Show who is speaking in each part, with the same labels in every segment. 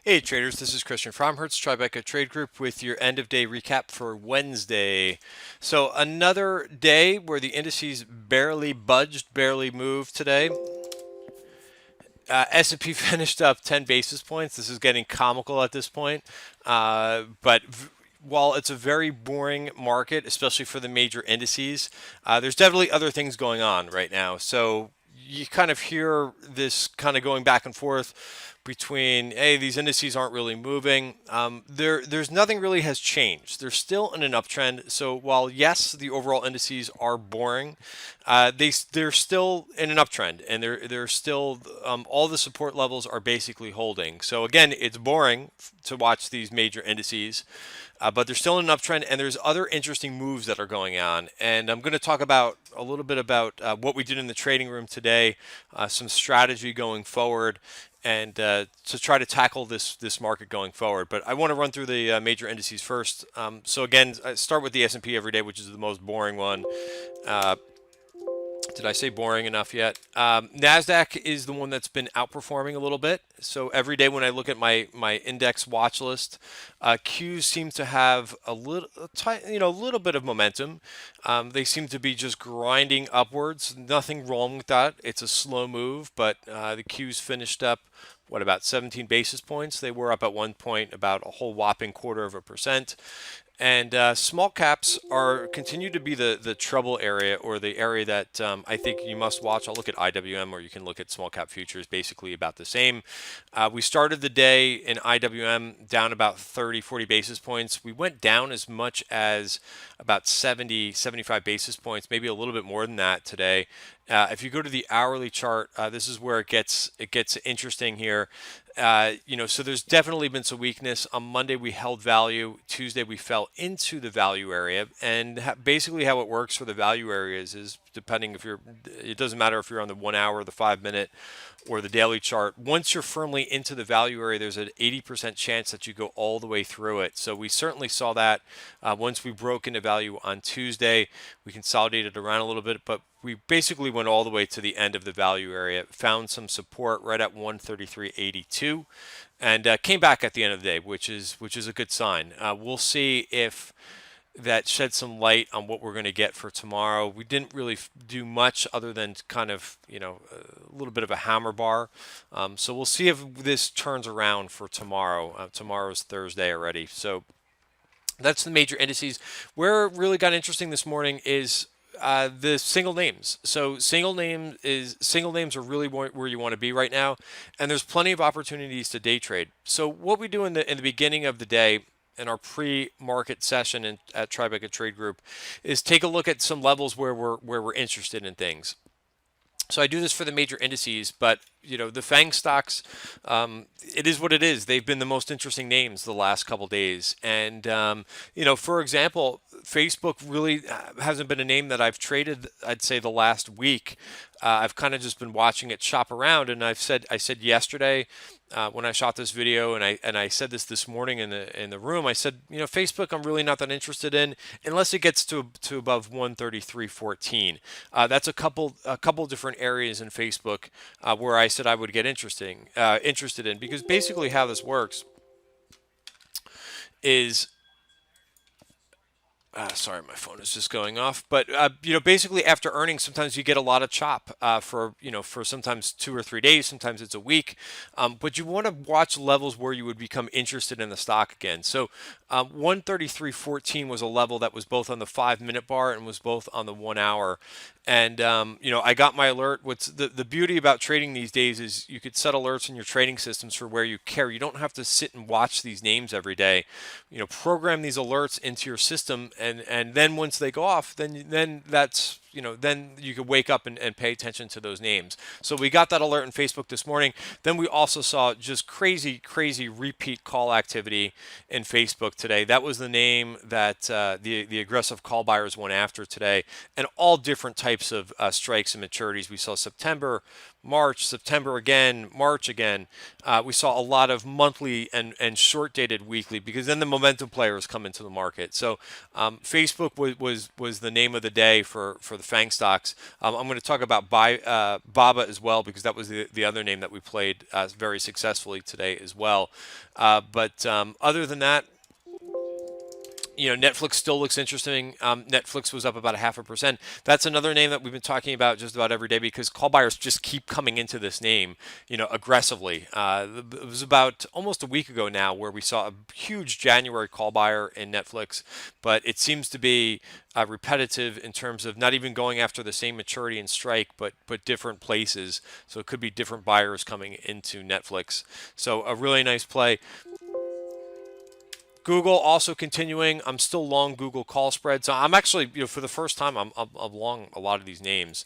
Speaker 1: Hey traders, this is Christian from Hertz Tribeca Trade Group with your end of day recap for Wednesday. So another day where the indices barely budged, barely moved today. S&P finished up 10 basis points. This is getting comical at this point. But while it's a very boring market, especially for the major indices, there's definitely other things going on right now. So you kind of hear this kind of going back and forth between, hey, these indices aren't really moving. There's nothing really has changed. They're still in an uptrend. So while yes, the overall indices are boring, they're still in an uptrend, and they're still all the support levels are basically holding. So again, it's boring to watch these major indices. But they're still in an uptrend, and there's other interesting moves that are going on. And I'm going to talk about a little bit about what we did in the trading room today, some strategy going forward, and to try to tackle this market going forward. But I want to run through the major indices first. So again, I start with the S&P every day, which is the most boring one. Did I say boring enough yet? NASDAQ is the one that's been outperforming a little bit. So every day when I look at my index watch list, Qs seem to have a little bit of momentum. They seem to be just grinding upwards. Nothing wrong with that. It's a slow move, but the Qs finished up about 17 basis points. They were up at one point about a whole whopping 0.25%. And small caps are continue to be the trouble area, or the area that I think you must watch. I'll look at IWM, or you can look at small cap futures, basically about the same. We started the day in IWM down about 30, 40 basis points. We went down as much as about 70, 75 basis points, maybe a little bit more than that today. If you go to the hourly chart, this is where it gets interesting here. So there's definitely been some weakness. On Monday, we held value. Tuesday, we fell into the value area. And basically how it works for the value areas is depending it doesn't matter if you're on the 1 hour, the 5 minute, or the daily chart. Once you're firmly into the value area, there's an 80% chance that you go all the way through it. So we certainly saw that once we broke into value on Tuesday. We consolidated around a little bit, but we basically went all the way to the end of the value area, found some support right at 133.82, and came back at the end of the day, which is a good sign. We'll see if that sheds some light on what we're going to get for tomorrow. We didn't really do much other than kind of, a little bit of a hammer bar. So we'll see if this turns around for tomorrow. Tomorrow's Thursday already. So that's the major indices. Where it really got interesting this morning is the single names. So single names are really where you want to be right now, and there's plenty of opportunities to day trade. So what we do in the beginning of the day in our pre-market session at Tribeca Trade Group is take a look at some levels where we're interested in things. So I do this for the major indices, but the FANG stocks, it is what it is. They've been the most interesting names the last couple days, and for example, Facebook really hasn't been a name that I've traded. I'd say the last week, I've kind of just been watching it shop around, and I said yesterday when I shot this video, and I said this morning in the room. I said, Facebook, I'm really not that interested in unless it gets to above 133.14. That's a couple different areas in Facebook where I said I would get interested in, because basically how this works is sorry, my phone is just going off. But basically after earnings, sometimes you get a lot of chop for sometimes 2 or 3 days. Sometimes it's a week. But you want to watch levels where you would become interested in the stock again. So 133.14 was a level that was both on the 5-minute bar and was both on the 1 hour. And I got my alert. What's the beauty about trading these days is you could set alerts in your trading systems for where you care. You don't have to sit and watch these names every day. Program these alerts into your system, and then once they go off, then that's then you can wake up and pay attention to those names. So we got that alert in Facebook this morning. Then we also saw just crazy repeat call activity in Facebook today. That was the name that the aggressive call buyers went after today, and all different types of strikes and maturities. We saw September, March, September again, March again. We saw a lot of monthly and short dated weekly because then the momentum players come into the market. So Facebook was the name of the day for the FANG stocks. I'm going to talk about BABA as well because that was the other name that we played very successfully today as well. But other than that, Netflix still looks interesting. Netflix was up about 0.5%. That's another name that we've been talking about just about every day because call buyers just keep coming into this name, aggressively. It was about almost a week ago now where we saw a huge January call buyer in Netflix, but it seems to be repetitive in terms of not even going after the same maturity and strike, but different places. So it could be different buyers coming into Netflix. So a really nice play. Google also continuing. I'm still long Google call spread. So I'm actually, for the first time, I'm long a lot of these names.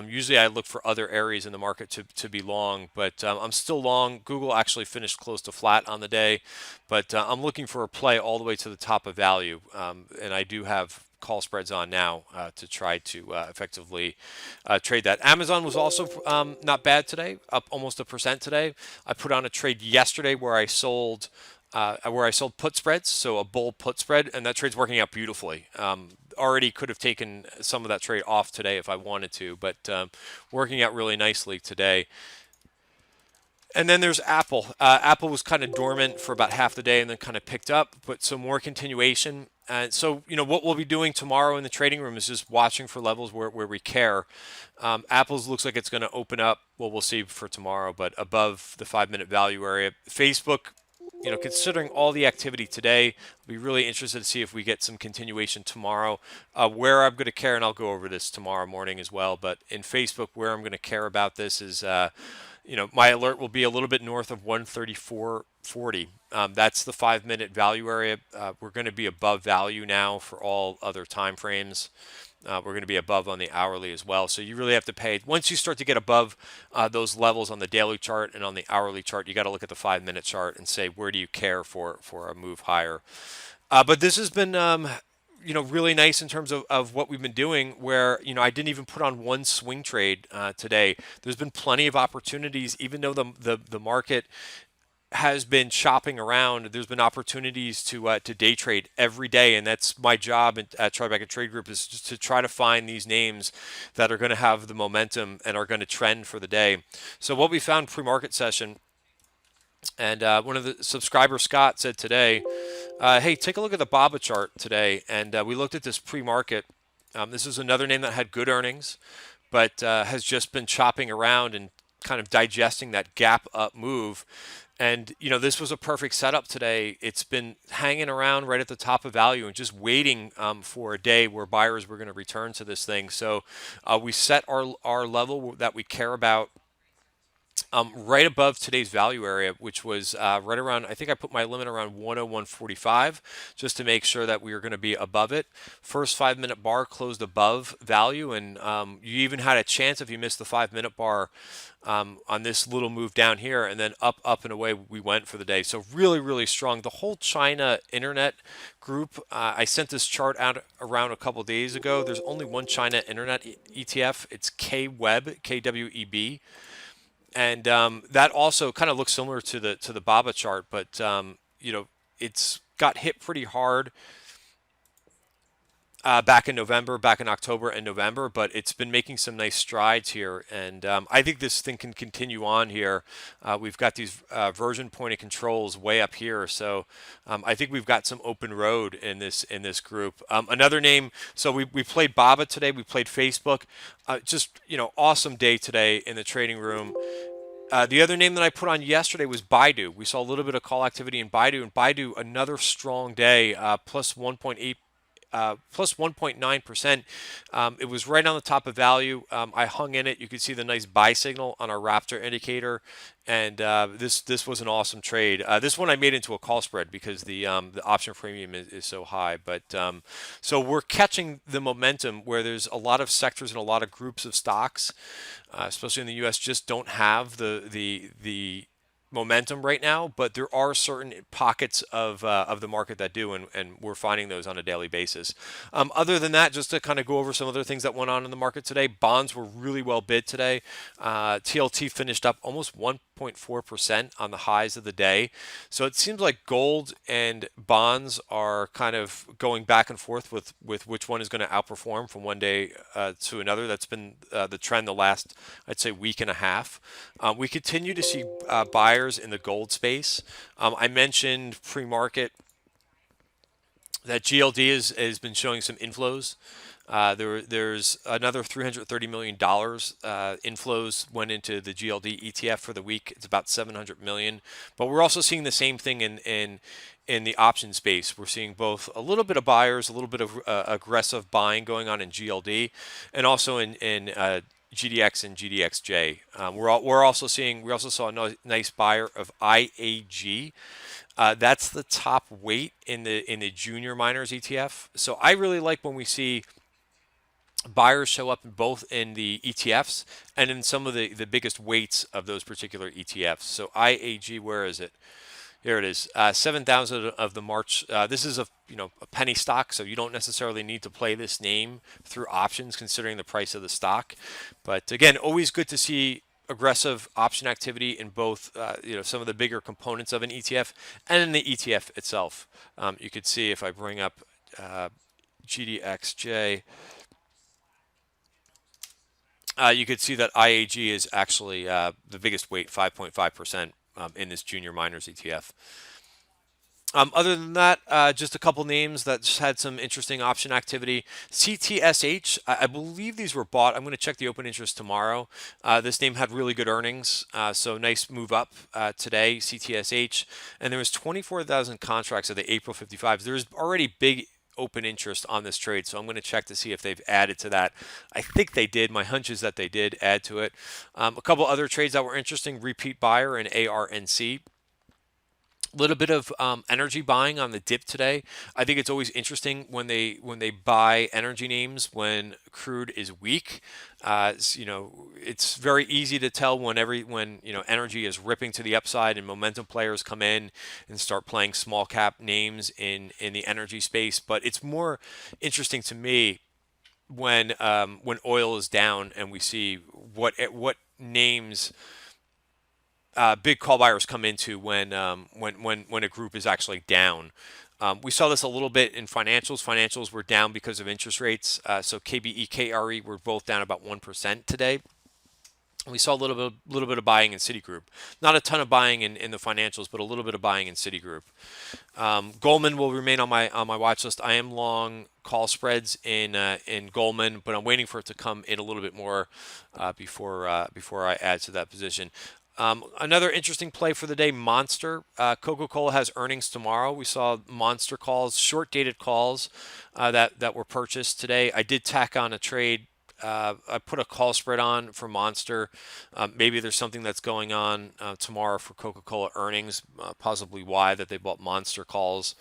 Speaker 1: Usually I look for other areas in the market to be long, but I'm still long. Google actually finished close to flat on the day, but I'm looking for a play all the way to the top of value. And I do have call spreads on now to try to effectively trade that. Amazon was also not bad today, up almost 1% today. I put on a trade yesterday where I sold put spreads, so a bull put spread, and that trade's working out beautifully. Already could have taken some of that trade off today if I wanted to, but working out really nicely today. And then there's Apple. Apple was kind of dormant for about half the day and then kind of picked up, but some more continuation. So, what we'll be doing tomorrow in the trading room is just watching for levels where we care. Apple's looks like it's going to open up. Well, we'll see for tomorrow, but above the 5-minute value area. Facebook, considering all the activity today, I'll be really interested to see if we get some continuation tomorrow. Where I'm going to care, and I'll go over this tomorrow morning as well, but in Facebook, where I'm going to care about this is, my alert will be a little bit north of 134.40. That's the 5-minute value area. We're going to be above value now for all other time frames. We're going to be above on the hourly as well. So you really have to pay. Once you start to get above those levels on the daily chart and on the hourly chart, you got to look at the 5-minute chart and say, where do you care for a move higher? But this has been, really nice in terms of what we've been doing where, I didn't even put on one swing trade today. There's been plenty of opportunities, even though the market has been shopping around. There's been opportunities to day trade every day, and that's my job at Tribeca Trade Group is just to try to find these names that are going to have the momentum and are going to trend for the day. So what we found pre-market session, and one of the subscribers, Scott, said today, "Hey, take a look at the BABA chart today," and we looked at this pre-market. This is another name that had good earnings, but has just been chopping around and kind of digesting that gap up move. And, this was a perfect setup today. It's been hanging around right at the top of value and just waiting for a day where buyers were going to return to this thing. So we set our level that we care about right above today's value area, which was right around, I think I put my limit around 101.45 just to make sure that we were going to be above it. First 5-minute bar closed above value, and you even had a chance if you missed the 5-minute bar on this little move down here, and then up and away we went for the day. So really, really strong. The whole China internet group, I sent this chart out around a couple days ago. There's only one China internet ETF. It's KWEB, KWEB. And that also kind of looks similar to the BABA chart, but it's got hit pretty hard back in October and November, but it's been making some nice strides here, and I think this thing can continue on here. We've got these version point of controls way up here, so I think we've got some open road in this group. Another name, so we played BABA today, we played Facebook, just awesome day today in the trading room. The other name that I put on yesterday was Baidu. We saw a little bit of call activity in Baidu, and Baidu another strong day, plus 1.8 plus 1.9%. It was right on the top of value. I hung in it. You could see the nice buy signal on our Raptor indicator, and this was an awesome trade. This one I made into a call spread because the option premium is so high. But so we're catching the momentum where there's a lot of sectors and a lot of groups of stocks, especially in the U.S., just don't have the momentum right now, but there are certain pockets of the market that do, and we're finding those on a daily basis. Other than that, just to kind of go over some other things that went on in the market today, bonds were really well bid today. TLT finished up almost 1.4% on the highs of the day. So it seems like gold and bonds are kind of going back and forth with which one is going to outperform from one day to another. That's been the trend the last, I'd say, week and a half. We continue to see buyers in the gold space. I mentioned pre-market that GLD has been showing some inflows. There's another $330 million inflows went into the GLD ETF for the week. It's about 700 million. But we're also seeing the same thing in the option space. We're seeing both a little bit of buyers, a little bit of aggressive buying going on in GLD, and also in GDX and GDXJ. We're also seeing, we also saw a nice buyer of IAG. That's the top weight in the junior miners ETF. So I really like when we see buyers show up both in the ETFs and in some of the biggest weights of those particular ETFs. So IAG, where is it? Here it is, 7,000 of the March. This is a penny stock, so you don't necessarily need to play this name through options, considering the price of the stock. But again, always good to see aggressive option activity in both, some of the bigger components of an ETF and in the ETF itself. You could see if I bring up GDXJ. You could see that IAG is actually the biggest weight, 5.5% in this junior miners ETF. Other than that, just a couple names that just had some interesting option activity. CTSH, I believe these were bought. I'm going to check the open interest tomorrow. This name had really good earnings, so nice move up today, CTSH. And there was 24,000 contracts of the April 55s. There's already big open interest on this trade, so I'm going to check to see if they've added to that. I think they did. My hunch is that they did add to it. A couple other trades that were interesting: repeat buyer in ARNC. A little bit of energy buying on the dip today. I think it's always interesting when they buy energy names when crude is weak. It's very easy to tell when energy is ripping to the upside and momentum players come in and start playing small cap names in the energy space. But it's more interesting to me when oil is down and we see what names big call buyers come into when a group is actually down. We saw this a little bit in financials. Financials were down because of interest rates. So KBE, KRE were both down about 1% today. We saw a little bit of buying in Citigroup. Not a ton of buying in the financials, but a little bit of buying in Citigroup. Goldman will remain on my watch list. I am long call spreads in Goldman, but I'm waiting for it to come in a little bit more before I add to that position. Another interesting play for the day, Monster. Coca-Cola has earnings tomorrow. We saw Monster calls, short-dated calls that were purchased today. I did tack on a trade. I put a call spread on for Monster. Maybe there's something that's going on tomorrow for Coca-Cola earnings, possibly why that they bought Monster calls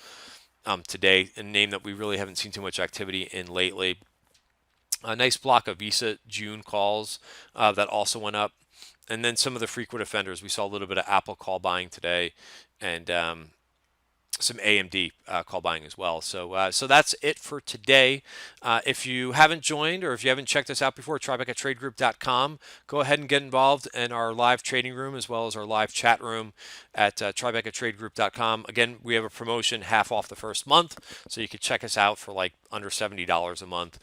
Speaker 1: today, a name that we really haven't seen too much activity in lately. A nice block of Visa June calls that also went up. And then some of the frequent offenders. We saw a little bit of Apple call buying today, and some AMD call buying as well. So that's it for today. If you haven't joined or if you haven't checked us out before, TribecaTradeGroup.com. Go ahead and get involved in our live trading room as well as our live chat room at TribecaTradeGroup.com. Again, we have a promotion half off the first month, so you can check us out for like under $70 a month.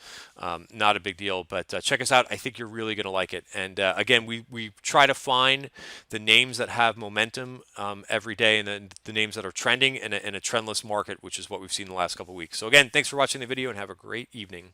Speaker 1: Not a big deal, but check us out. I think you're really going to like it. And again, we try to find the names that have momentum every day, and then the names that are trending in a trendless market, which is what we've seen the last couple of weeks. So again, thanks for watching the video and have a great evening.